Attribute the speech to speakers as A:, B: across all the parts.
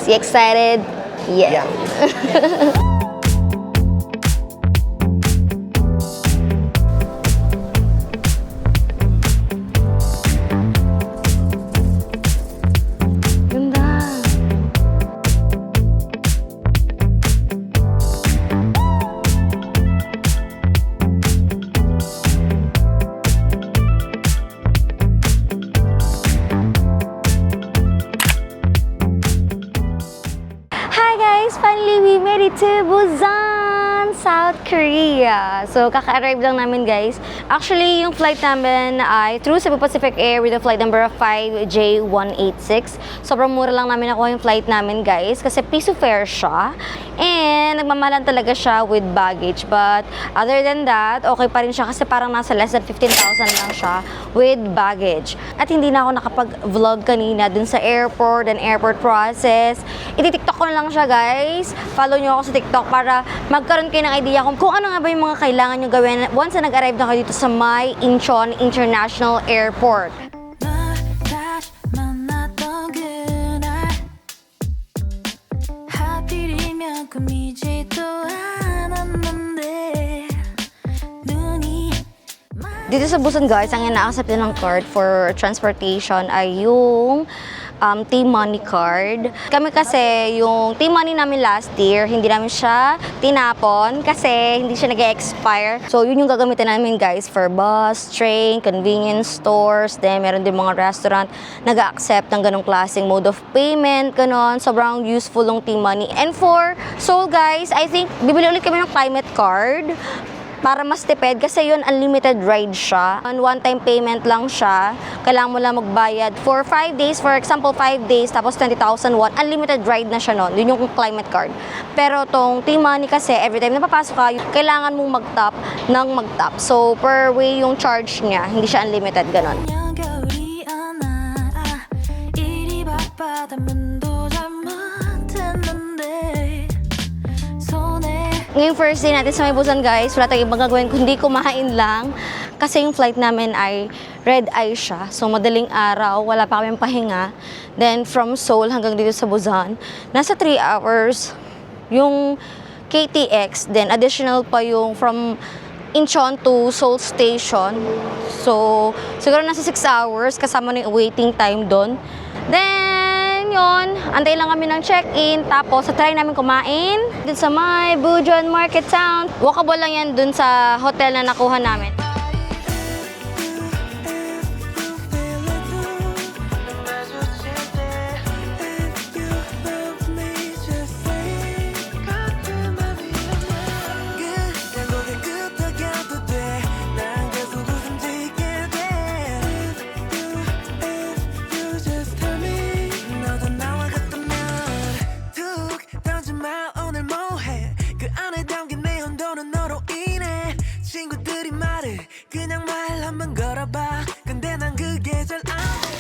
A: You excited? Yeah. Finally, we made it to Busan, South Korea. So, kaka-arrive lang namin, guys. Actually, yung flight namin ay through Cebu Pacific Air with the flight number of 5J186. Sobrang mura lang namin nakuha yung flight namin, guys, kasi piso fare siya. And nagmamahalan talaga siya with baggage. But other than that, okay pa rin siya kasi parang nasa less than 15,000 lang siya with baggage. At hindi na ako nakapag-vlog kanina dun sa airport and airport process. Iti-tiktok ko na lang siya, guys. Follow nyo ako sa TikTok para magkaroon kayo ng idea kung ano nga ba yung mga kailangan nyo gawin once na nag-arrive na kayo dito sa Mae Incheon International Airport. Dito sa Busan, guys, ang ina-accept ng card for transportation ay yung T-Money card. Kami kasi, yung T-Money namin last year, hindi namin siya tinapon kasi hindi siya nag-expire. So, yun yung gagamitin namin, guys, for bus, train, convenience stores. Then, meron din mga restaurant nag-accept ng ganong klaseng mode of payment, ganon. Sobrang useful yung T-Money. And for Seoul, guys, I think, bibili ulit kami ng climate card para mas tipid kasi yun unlimited ride siya. One-time payment lang siya. Kailangan mo lang magbayad for 5 days. For example, 5 days tapos 20,000 won. Unlimited ride na siya nun. Yun yung climate card. Pero tong T-Money kasi every time na papasok ka, kailangan mong mag-top ng mag-top. So, per way yung charge niya. Hindi siya unlimited. Ganon. Ngayong first day natin sa May Busan, guys, wala tayong ibang gagawin kundi kumain lang. Kasi yung flight namin ay red eye siya. So, madaling araw, wala pa kaming pahinga. Then, from Seoul hanggang dito sa Busan, nasa 3 hours yung KTX. Then, additional pa yung from Incheon to Seoul Station. So, siguro nasa 6 hours kasama na yung waiting time doon. Then, yun, antay lang kami ng check-in. Tapos, try namin kumain dun sa Mae Bujon Market Town. Walkable lang yan dun sa hotel na nakuha namin.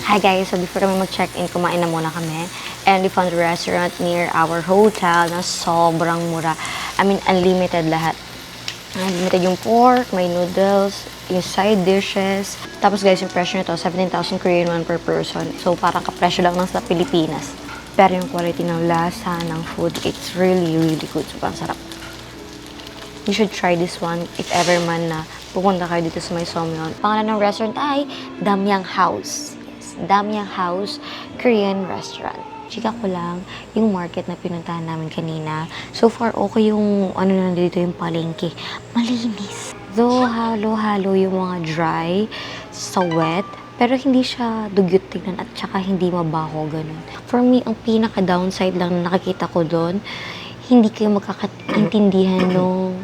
A: Hi guys, so before kami mag-check-in, kumain na muna kami. And we found a restaurant near our hotel na sobrang mura. I mean, unlimited lahat. Unlimited yung pork, may noodles, yung side dishes. Tapos guys, yung presyo nito, 17,000 Korean won per person. So parang kapresyo lang ng sa Pilipinas. Pero yung quality ng lasa, ng food, it's really, really good. Sobrang sarap. You should try this one if ever man na pupunta kayo dito sa Mae Seomyeon. Pangalan ng restaurant ay Damyang House. Damyang House Korean Restaurant. Chika ko lang, yung market na pinuntahan namin kanina, so far okay yung ano na dito yung palengke. Malinis. Though halo-halo yung mga dry sa wet, pero hindi siya dugyot tignan at saka hindi mabaho ganun. For me, ang pinaka-downside lang na nakikita ko doon, hindi kayo magkakaintindihan nung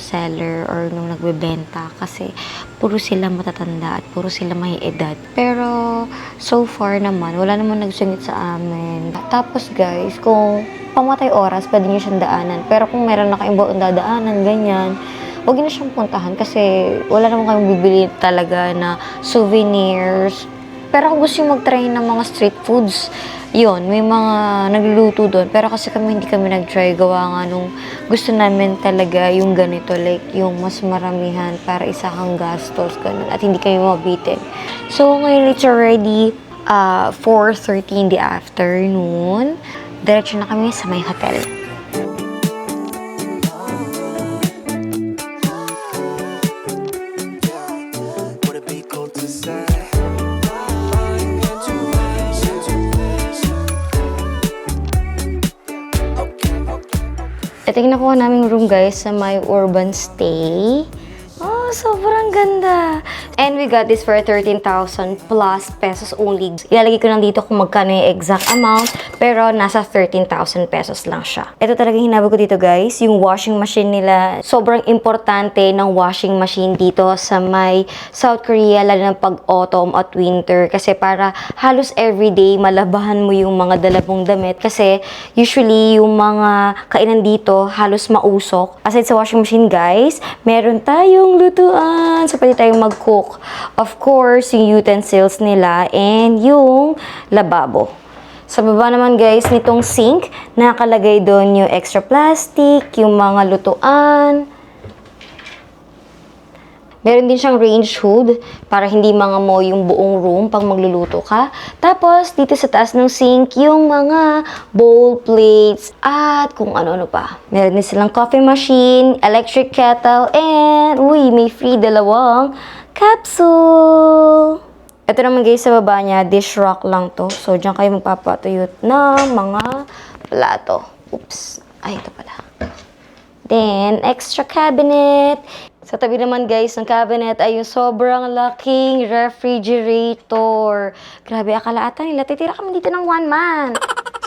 A: seller or nung nagbebenta kasi puro sila matatanda at puro sila may edad. Pero so far naman, wala naman nagsungit sa amin. Tapos guys, kung pamatay oras, pwede nyo siyang daanan. Pero kung meron na kayong buong dadaanan, ganyan, huwag nyo na siyang puntahan kasi wala naman kayong bibili talaga na souvenirs. Pero kung gusto nyo mag-try ng mga street foods, yun, may mga nagluluto doon. Pero kasi hindi kami nag-try. Gawa nga nung gusto namin talaga yung ganito. Like, yung mas maramihan para isa kang gastos. Ganun, at hindi kayo mabitin. So, ngayon it's already 4:30 in the afternoon. diretso na kami sa may hotel. Ito yung nakuha naming room guys sa my urban stay. Oh, sobrang ganda. And we got this for 13,000 plus pesos only. Ilalagay ko lang dito kung magkano yung exact amount, pero nasa 13,000 pesos lang siya. Ito talagang hinabog ko dito guys, yung washing machine nila. Sobrang importante ng washing machine dito sa may South Korea, lalo na pag autumn at winter. Kasi para halos everyday malabahan mo yung mga dala mong damit. Kasi usually yung mga kainan dito halos mausok. Aside sa washing machine guys, meron tayong lutuan. So pwede tayong mag-cook. Of course, yung utensils nila and yung lababo. Sa baba naman guys, nitong sink, nakalagay doon yung extra plastic, yung mga lutuan. Meron din siyang range hood para hindi mangamoy yung buong room pag magluluto ka. Tapos, dito sa taas ng sink, yung mga bowl plates at kung ano-ano pa. Meron din silang coffee machine, electric kettle, and may free dalawang capsule. Ito naman guys, sa baba niya, dish rack lang to. So, dyan kayo magpapatuyot ng mga plato. Oops. Ay, ito pala. Then, extra cabinet. Sa tabi naman guys ng cabinet ay yung sobrang laking refrigerator. Grabe, akala ata nila titira kami dito ng one man.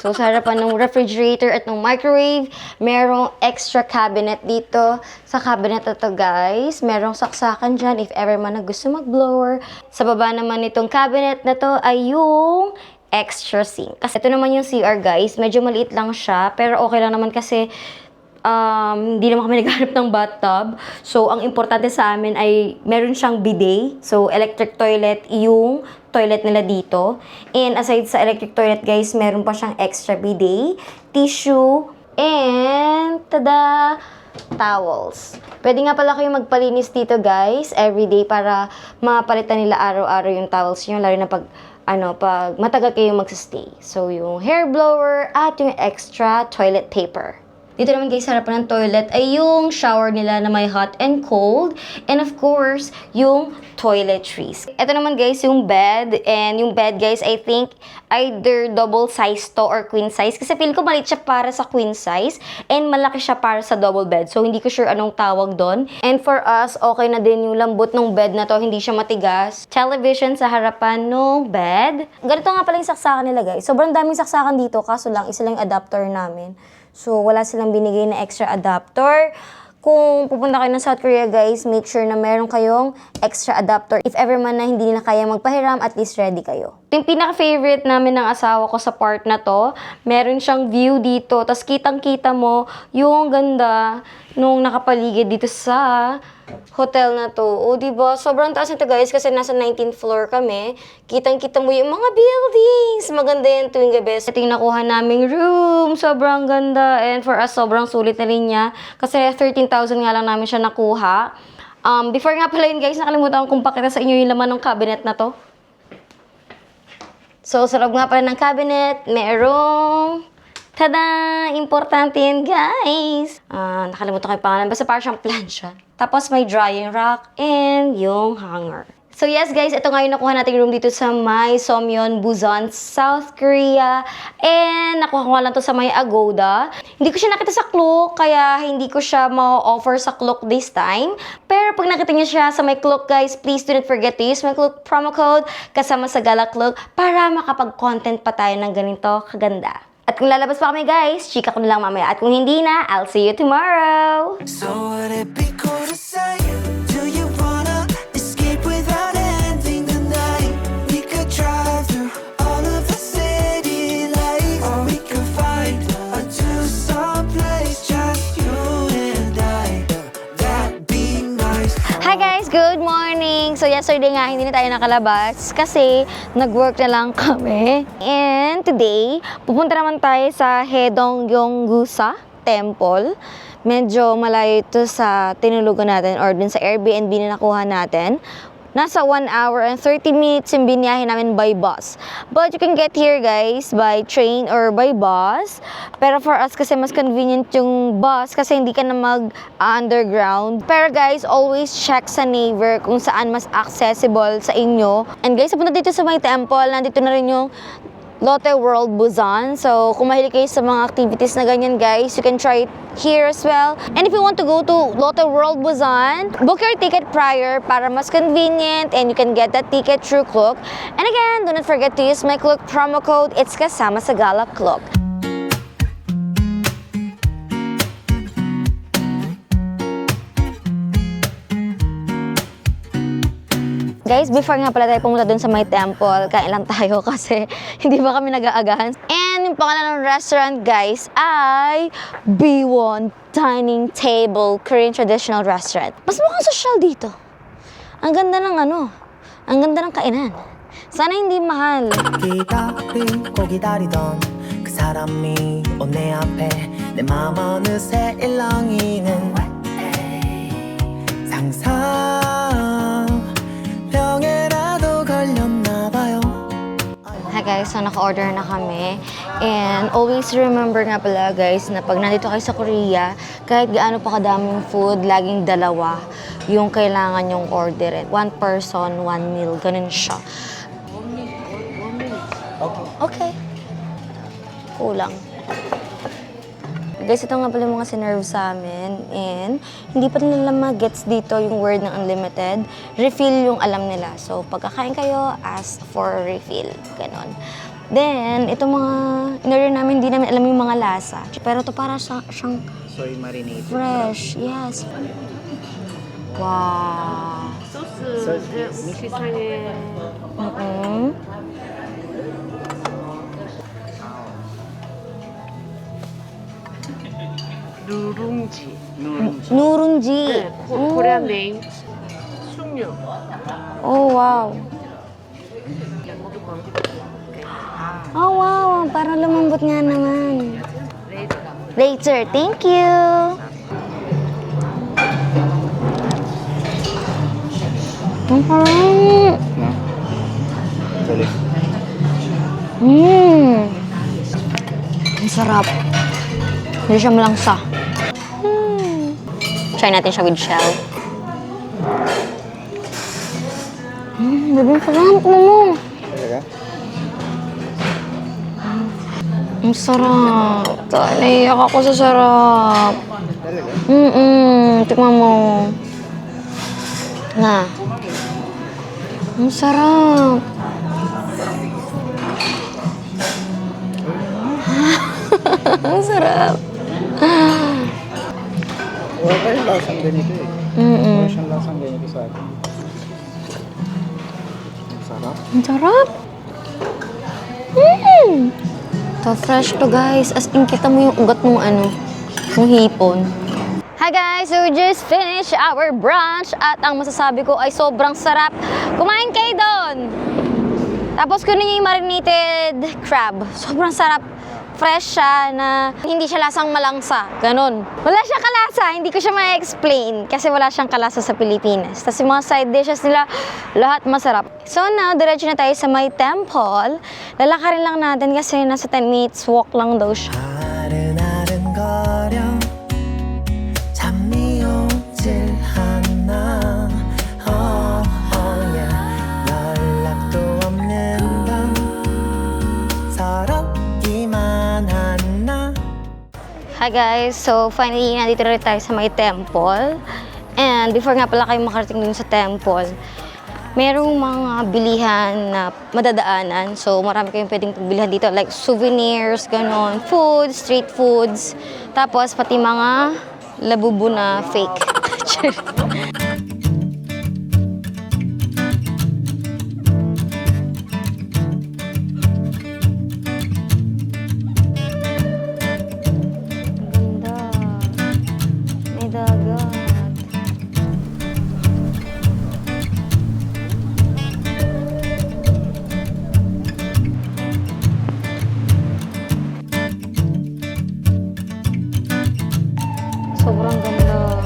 A: So sa harapan ng refrigerator at ng microwave, merong extra cabinet dito. Sa cabinet na to guys, merong saksakan dyan if ever man na gusto mag-blower. Sa baba naman nitong cabinet na to ay yung extra sink. Kasi ito naman yung CR guys, medyo maliit lang siya, pero okay lang naman kasi hindi naman kami naghanap ng bathtub. So, ang importante sa amin ay meron siyang bidet. So, electric toilet yung toilet nila dito. And aside sa electric toilet, guys, meron pa siyang extra bidet, tissue, and tada! Towels. Pwede nga pala kayo magpalinis dito, guys, everyday para mapalitan nila araw-araw yung towels nyo, lalo na pag matagal kayo magsistay. So, yung hair blower at yung extra toilet paper. Dito naman guys, sa harapan ng toilet ay yung shower nila na may hot and cold. And of course, yung toiletries. Ito naman guys, yung bed. And yung bed guys, I think either double size to or queen size. Kasi feel ko maliit siya para sa queen size. And malaki siya para sa double bed. So, hindi ko sure anong tawag doon. And for us, okay na din yung lambot ng bed na to. Hindi siya matigas. Television sa harapan ng bed. Ganito nga pala yung saksakan nila guys. Sobrang daming saksakan dito. Kaso lang, isa lang yung adapter namin. So, wala silang binigay na extra adapter. Kung pupunta kayo ng South Korea, guys, make sure na meron kayong extra adapter. If ever man na hindi nila kaya magpahiram, at least ready kayo. Yung pinaka-favorite namin ng asawa ko sa part na to, meron siyang view dito. Tapos kitang-kita mo yung ganda nung nakapaligid dito sa hotel na to. O, diba? Sobrang taas nito, guys, kasi nasa 19th floor kami. Kitang-kita mo yung mga buildings. Maganda yan tuwing gabi. Ito yung nakuha naming room. Sobrang ganda. And for us, sobrang sulit na rin niya. Kasi 13,000 nga lang namin siya nakuha. Before nga pala yun, guys, nakalimutan kong pakita sa inyo yung laman ng cabinet na to. So, sa loob nga pala ng cabinet, merong tada! Importante yan, guys! Nakalimutan ko yung pangalan. Basta parang siyang plancha. Tapos may drying rack and yung hanger. So yes guys, ito nga yung nakuha nating room dito sa may Somyeon, Busan, South Korea. And nakuha ko nga lang to sa may Agoda. Hindi ko siya nakita sa Klook, kaya hindi ko siya ma-offer sa Klook this time. Pero pag nakita niyo siya sa may Klook guys, please do not forget to use my Klook promo code kasama sa Gala Klook para makapag-content pa tayo ng ganito kaganda. At kung lalabas pa kami guys, chika ko na lang mamaya. At kung hindi na, I'll see you tomorrow!
B: So would it be cool to say, do you wanna escape without ending the night? We could drive through all of the city lights, or we could find a two-song place, just you and I. That'd be nice.
A: Hi guys! Good morning! So yesterday nga, hindi na tayo nakalabas kasi nag-work na lang kami. And today, pupunta naman tayo sa Haedong-gyeonggusa Temple. Medyo malayo ito sa tinulugan natin or dun sa Airbnb na nakuha natin. nasa 1 hour and 30 minutes yung biniyahe namin by bus. But you can get here guys by train or by bus. Pero for us kasi mas convenient yung bus kasi hindi ka na mag-underground. Pero guys, always check sa Naver kung saan mas accessible sa inyo. And guys, punta dito sa may temple, nandito na rin yung Lotte World Busan. So, kung mahilig kayo sa mga activities na ganyan guys, you can try it here as well. And if you want to go to Lotte World Busan, book your ticket prior para mas convenient and you can get that ticket through Klook. And again, do not forget to use my Klook promo code. It's kasama sa Gala Klook. Guys, before nga pala tayo pumunta dun sa may temple, kain lang tayo kasi hindi ba kami nag-aagahan. And yung pangalan ng restaurant, guys, ay B1 Dining Table Korean Traditional Restaurant. Mas mukhang social dito. Ang ganda ng ang ganda ng kainan. Sana hindi mahal.
B: 기다리고 기다리던 그 사람이 온 내 앞에 내 맘 어느새 일렁이는 상상병에라도 걸렸나봐요.
A: Hi guys, so naka-order na kami. And always remember nga pala guys na pag nandito kayo sa Korea, kahit gaano pa kadaming food, laging dalawa yung kailangan yung orderin. One person, one meal. Ganun siya. Okay. Kulang. Guys, ito nga pala yung mga sinerve sa amin. And hindi pa nila mag-gets dito yung word ng unlimited. Refill yung alam nila. So, pagkakain kayo, ask for a refill. Ganon. Then, ito mga in-order namin, hindi namin alam yung mga lasa. Pero ito para siyang
C: soy marinated.
A: fresh. Yes. Wow.
C: 소스 시상에 누룽지.
A: 누룽지.
C: 네, 코리안 네임 숭늉.
A: Oh, wow. Oh, wow. Parang lumambot nga naman. Later. Thank you. Ang sarap.
C: Galing.
A: Ang sarap. Hindi siya malangsa. Try natin siya with shell. Bebe, sarap mo.
C: Talaga?
A: Ang sarap. Naiyak ako sa sarap.
C: Talaga?
A: Tikman mo. Na. Ang sarap. Ang sarap.
C: Wala kayong lasang ganito eh. Wala siyang lasang ganito sa atin. Ang sarap.
A: Ang sarap. To fresh to guys. As in, kita mo yung ugat ng ng hipon. Hi guys! So we just finished our brunch at ang masasabi ko ay sobrang sarap. Kumain kayo doon! Tapos kunin niyo yung marinated crab. Sobrang sarap. Fresh siya na hindi siya lasang malangsa. Ganon. Wala siya kalasa. Hindi ko siya ma-explain kasi wala siyang kalasa sa Pilipinas. Tapos yung mga side dishes nila, lahat masarap. So now, diretso na tayo sa my temple. Lalakarin lang natin kasi nasa 10 minutes walk lang daw siya.
B: 아른아른거려 잠이 오질 않아 yeah. 연락도 없는 밤 서럽기만 하나
A: Hi guys! So finally, nandito rin tayo sa may temple. And before nga pala kayo makarating dun sa temple, merong mga bilihan na madadaanan. So marami kayong pwedeng pagbilihan dito like souvenirs, ganon, food, street foods. Tapos pati mga labubu na fake. Ganda. May dagat. Sobrang ganda.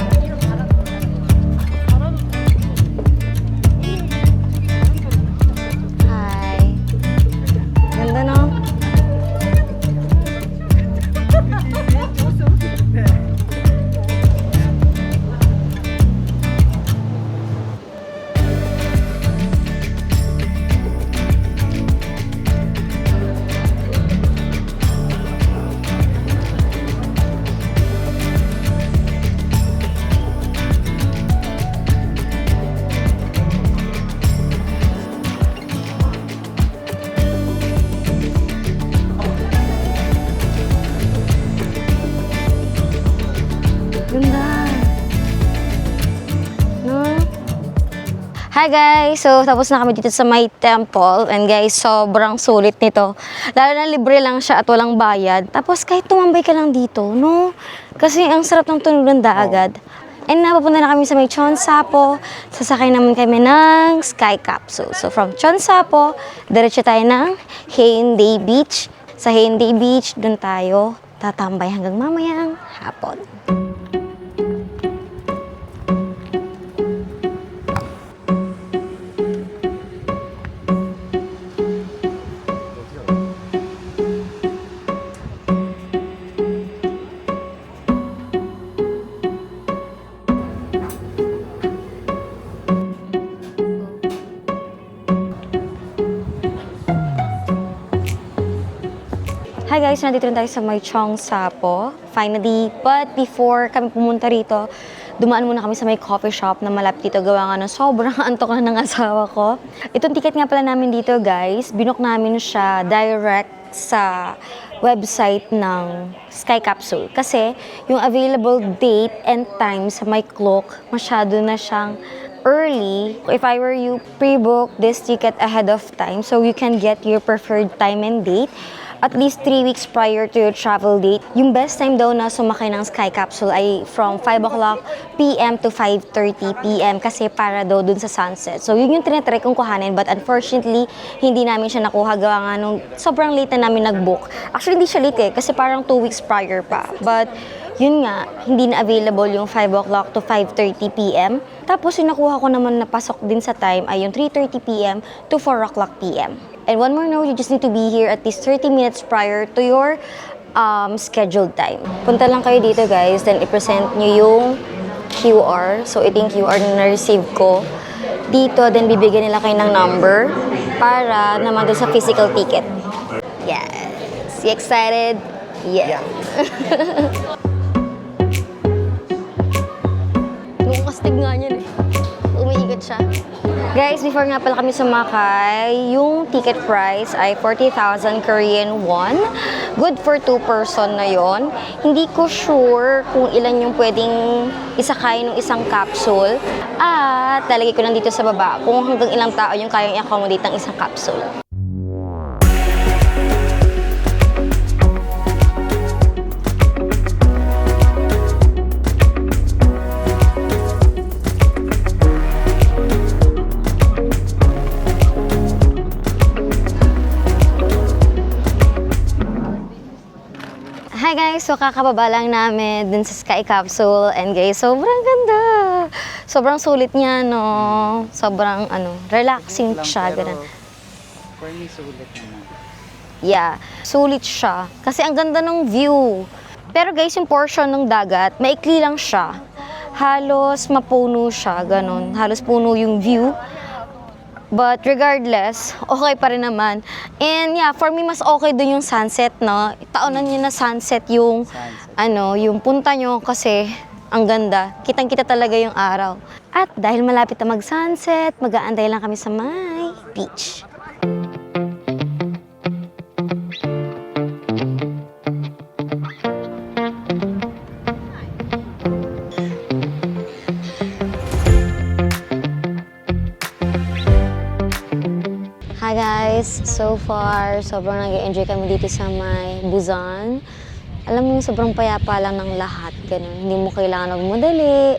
A: Hi guys! So, tapos na kami dito sa may temple. And guys, sobrang sulit nito. Lalo na libre lang siya at walang bayad. Tapos kahit tumambay ka lang dito, no? Kasi ang sarap ng tunog ng dagat. And napapunta na kami sa may Chonsapo. Sasakay naman kami ng Sky Capsule. So, from Chonsapo, diretso tayo ng Haeundae Beach. Sa Haeundae Beach, dun tayo tatambay hanggang mamayang hapon. Hi guys, nandito rin tayo sa may Chonsapo. Finally, but before kami pumunta rito, dumaan muna kami sa may coffee shop na malapit dito. Gawa nga ng sobrang antok na ng asawa ko. Itong ticket nga pala namin dito guys, binook namin siya direct sa website ng Sky Capsule. Kasi yung available date and time sa my clock, masyado na siyang early. If I were you, pre-book this ticket ahead of time so you can get your preferred time and date at least 3 weeks prior to your travel date. Yung best time daw na sumakay ng Sky Capsule ay from 5 o'clock p.m. to 5:30 p.m. kasi para daw dun sa sunset. So yun yung tinatry kong kuhanin, but unfortunately, hindi namin siya nakuha gawa nga nung sobrang late na namin nag-book. Actually, hindi siya late kasi parang 2 weeks prior pa. But yun nga, hindi na available yung 5 o'clock to 5:30 p.m. Tapos yung nakuha ko naman na pasok din sa time ay yung 3:30 p.m. to 4 o'clock p.m. And one more note, you just need to be here at least 30 minutes prior to your scheduled time. Punta lang kayo dito guys, then i-present nyo yung QR. So ito yung QR na na-receive ko. Dito, then bibigyan nila kayo ng number para naman doon sa physical ticket. Yes! You excited? Yeah. Kastig nga niyan eh. Umiikot siya. Guys, before nga pala kami sumakay, yung ticket price ay 40,000 Korean won. Good for 2 person na yon. Hindi ko sure kung ilan yung pwedeng isakay ng isang capsule. At lalagay ko lang dito sa baba kung hanggang ilang tao yung kayang i-accommodate ng isang capsule. Hi guys! So kakababa lang namin dun sa Sky Capsule and guys, sobrang ganda! Sobrang sulit niya, no? Sobrang relaxing siya. Ganun.
C: For me, sulit naman.
A: Yeah, sulit siya. Kasi ang ganda ng view. Pero guys, yung portion ng dagat, maikli lang siya. Halos mapuno siya, ganun. Halos puno yung view. But regardless, okay pa rin naman. And yeah, for me, mas okay dun yung sunset, no? Taonan nyo na sunset yung, yung punta nyo kasi ang ganda. Kitang-kita talaga yung araw. At dahil malapit na mag-sunset, mag-aantay lang kami sa may beach. Hi guys! So far, sobrang nag-enjoy kami dito sa may Busan. Alam mo yung sobrang payapa lang ng lahat, ganun. Hindi mo kailangan magmadali,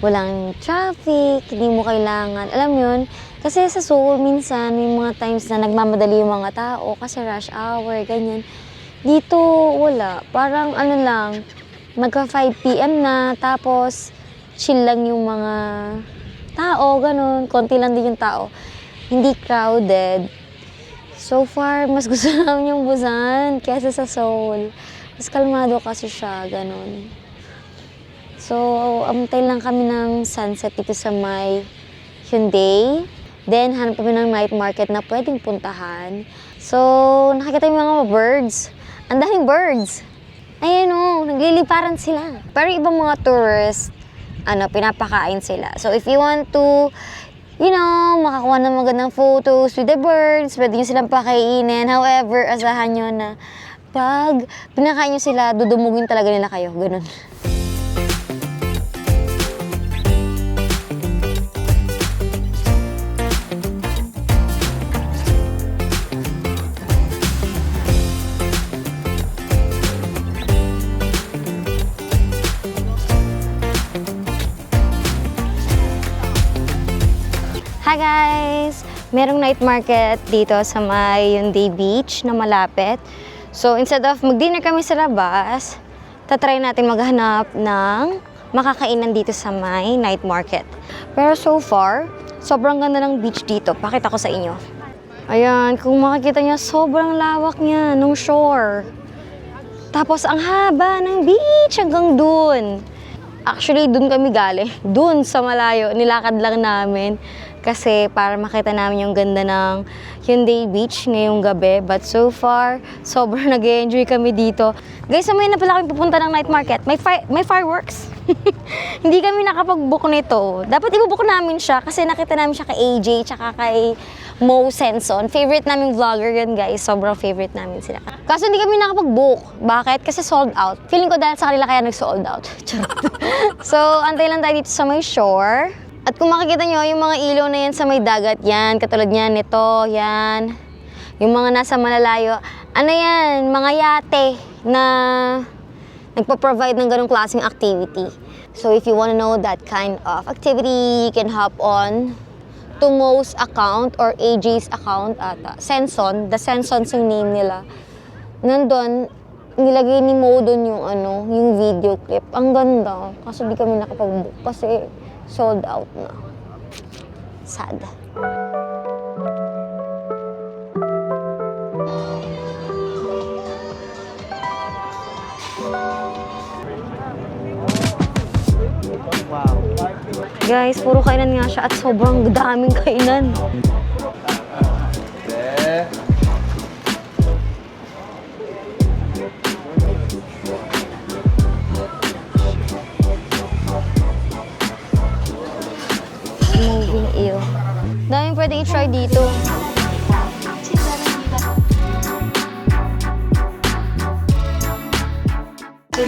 A: walang traffic, hindi mo kailangan, alam yun. Kasi sa Seoul, minsan may mga times na nagmamadali yung mga tao kasi rush hour, ganyan. Dito, wala. Parang lang, magka 5 p.m. na, tapos chill lang yung mga tao, ganun. Konti lang din yung tao. Hindi crowded. So far, mas gusto namin yung Busan kaysa sa Seoul. Mas kalmado kasi siya, ganun. So, amtay lang kami ng sunset dito sa may Hyundai. Then, hanap kami ng night market na pwedeng puntahan. So, nakikita yung mga birds. Ang daming birds. Ayan o, nagliliparan sila. Pero ibang mga tourists, pinapakain sila. So, if you want to makakuha ng magandang photos with the birds, pwede nyo silang pakainin. However, asahan nyo na pag pinakain nyo sila, dudumugin talaga nila kayo. Ganun. Hi guys! Merong night market dito sa may Hyundai Beach na malapit. So instead of mag-dinner kami sa labas, tatry natin maghanap ng makakainan dito sa may night market. Pero so far, sobrang ganda ng beach dito. Pakita ko sa inyo. Ayan, kung makikita niyo, sobrang lawak niya ng shore. Tapos ang haba ng beach hanggang dun. Actually, dun kami galing. Dun sa malayo, nilakad lang namin. Kasi para makita namin yung ganda ng Hyundai Beach ngayong gabi. But so far, sobrang nag-enjoy kami dito. Guys, may na pala kami pupunta ng night market. May fireworks. Hindi kami nakapag-book nito. Dapat i-book namin siya kasi nakita namin siya kay AJ tsaka kay Mo Senson. Favorite naming vlogger yun, guys. Sobrang favorite namin sila. Kaso hindi kami nakapag-book. Bakit? Kasi sold out. Feeling ko dahil sa kanila kaya nag-sold out. So, antay lang tayo dito sa may shore. At kung makikita nyo, yung mga ilaw na yan sa may dagat, yan. Katulad yan, ito, yan. Yung mga nasa malalayo. Ano yan? Mga yate na nagpa-provide ng ganong klaseng activity. So if you wanna know that kind of activity, you can hop on to Mo's account or AJ's account at Senson. The Sensons yung name nila. Nandun, nilagay ni Mo doon yung yung video clip. Ang ganda. Kaso di kami nakapag-book kasi sold out na. Sad. Guys, puro kainan nga siya at sobrang daming kainan. Moving ill. Daming pwede i-try dito.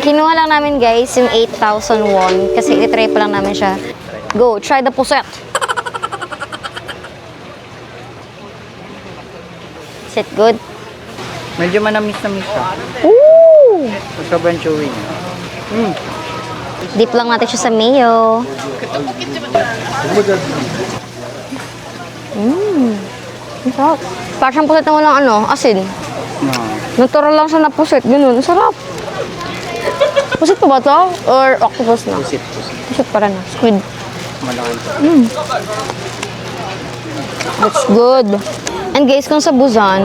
A: Kinuha lang namin guys yung 8,000 won kasi i-try pa lang namin siya. Go, try the puset. Is it good?
C: Medyo manamis-namis siya.
A: Ooh!
C: Sobrang chewy.
A: Dip lang natin siya sa mayo. Ang sarap. Parang siyang puset na walang asin.
C: No.
A: Natural lang siya na puset, ganun. Ang sarap. Pusit pa ba ito? Or octopus na?
C: Pusit.
A: Pusit pa rin na. Squid.
C: Malaki.
A: That's good. And guys, kung sa Busan,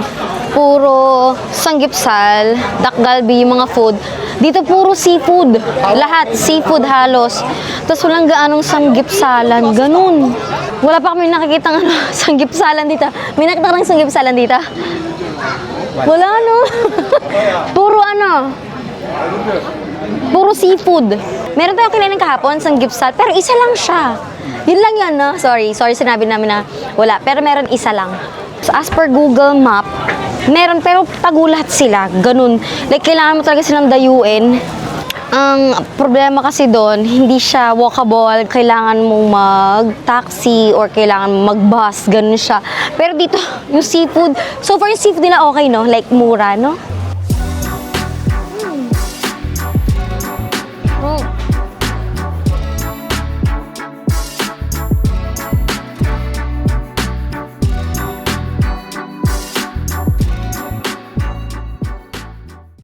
A: puro sanggipsal, dakgalbi, yung mga food. Dito puro seafood. Lahat, seafood halos. Tapos walang gaanong sanggipsalan. Ganun. Wala pa kami nakikita sanggipsalan dito. May nakita ka ng sanggipsalan dito? Wala, no? Puro puro seafood. Meron tayong kinain kahapon, sanggipsal, pero isa lang siya. Yun lang yan, no? Sorry, sinabi namin na wala. Pero meron isa lang. So, as per Google Map, meron, pero tagulat sila. Ganun. Like, kailangan mo talaga silang dayuin. Ang problema kasi doon, hindi siya walkable. Kailangan mong mag-taxi or kailangan mong mag-bus. Ganun siya. Pero dito, yung seafood, so far yung seafood nila okay, no? Like, mura, no?